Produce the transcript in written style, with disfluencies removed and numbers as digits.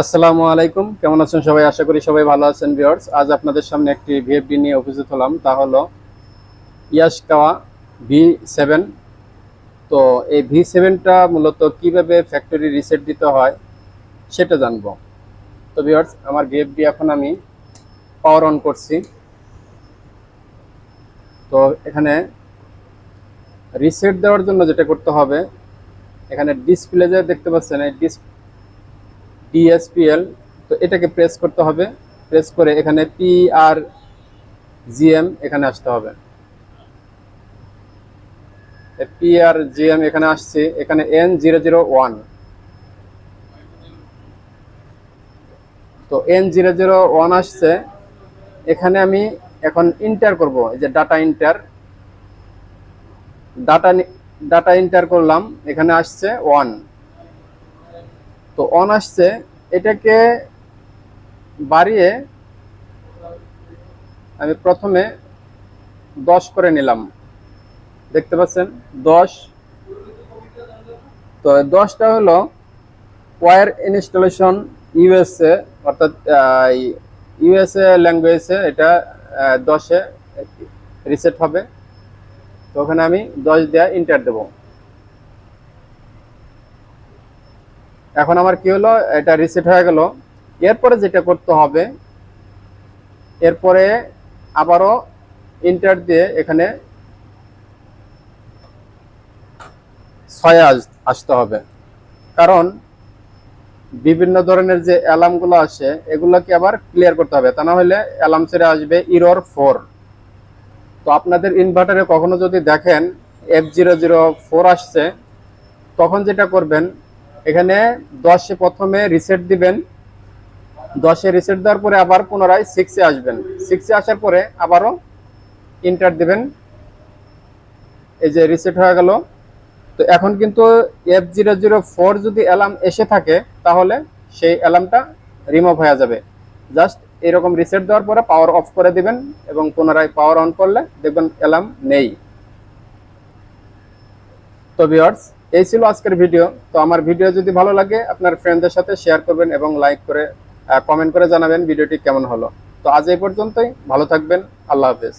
আসসালামু আলাইকুম, কেমন আছেন সবাই? আশা করি সবাই ভালো আছেন ভিউয়ার্স। আজ আপনাদের সামনে একটি ভিএফডি নিয়ে উপস্থিত হলাম, তা হলো ইয়াশকাওয়া V7। তো এই V7টা মূলত কিভাবে ফ্যাক্টরি রিসেট দিতে হয় সেটা জানবো। তো ভিউয়ার্স, আমার ভিএফডি এখন আমি পাওয়ার অন করছি। তো এখানে রিসেট দেওয়ার জন্য যেটা করতে হবে, এখানে ডিসপ্লে যে দেখতে পাচ্ছেন এই ডিএসপিএল, তো এটাকে প্রেস করতে হবে। প্রেস করে এখানে PRGM এখানে আসতে হবে। PRGM এখানে আসছে, এখানে N001। তো N001 আসছে, এখানে আমি এখন ইন্টার করব। এই যে ডাটা ডাটা ইন্টার করলাম, এখানে আসছে 1। তো 1 আসছে, এটাকে বাড়িয়ে আমি প্রথমে 10 করে নিলাম। দেখতে পাচ্ছেন 10। তো 10টা হলো ওয়্যার ইনস্টলেশন ইউএসএ, অর্থাৎ ইউএসএ ল্যাঙ্গুয়েজে এটা 10-এ রিসেট হবে। তো ওখানে আমি 10 দেওয়া ইন্টার দেব। এখন আমার কি হলো, এটা রিসেট হয়ে গেল। এরপরে যেটা করতে হবে, এরপরে আবারও ইন্টার দিয়ে এখানে 6 আসতে হবে। কারণ বিভিন্ন ধরনের যে অ্যালার্মগুলো আসে এগুলোকে আবার ক্লিয়ার করতে হবে, তা না হলে অ্যালার্ম ছেড়ে আসবে এরর 4। তো আপনাদের ইনভার্টারে কখনো যদি দেখেন F004 আসছে, তখন যেটা করবেন, এখানে 10-এ প্রথমে রিসেট দিবেন। 10-এ রিসেট দেওয়ার পরে আবার পুনরায় 6-এ আসবেন। 6-এ আসার পরে আবারও ইন্টার দিবেন। এই যে রিসেট হয়ে গেল। তো এখন কিন্তু F004 যদি অ্যালার্ম এসে থাকে, তাহলে সেই অ্যালার্মটা রিমুভ হয়ে যাবে। জাস্ট এরকম রিসেট দেওয়ার পরে পাওয়ার অফ করে দিবেন এবং পুনরায় পাওয়ার অন করলে দেখবেন অ্যালার্ম নেই। তো ভিউয়ার্স, এই ছিল আজকের ভিডিও। তো আমার ভিডিও যদি ভালো লাগে, আপনার ফ্রেন্ডদের সাথে শেয়ার করবেন এবং লাইক করে কমেন্ট করে জানাবেন ভিডিওটি কেমন হলো। তো আজ এই পর্যন্তই, ভালো থাকবেন। আল্লাহ হাফেজ।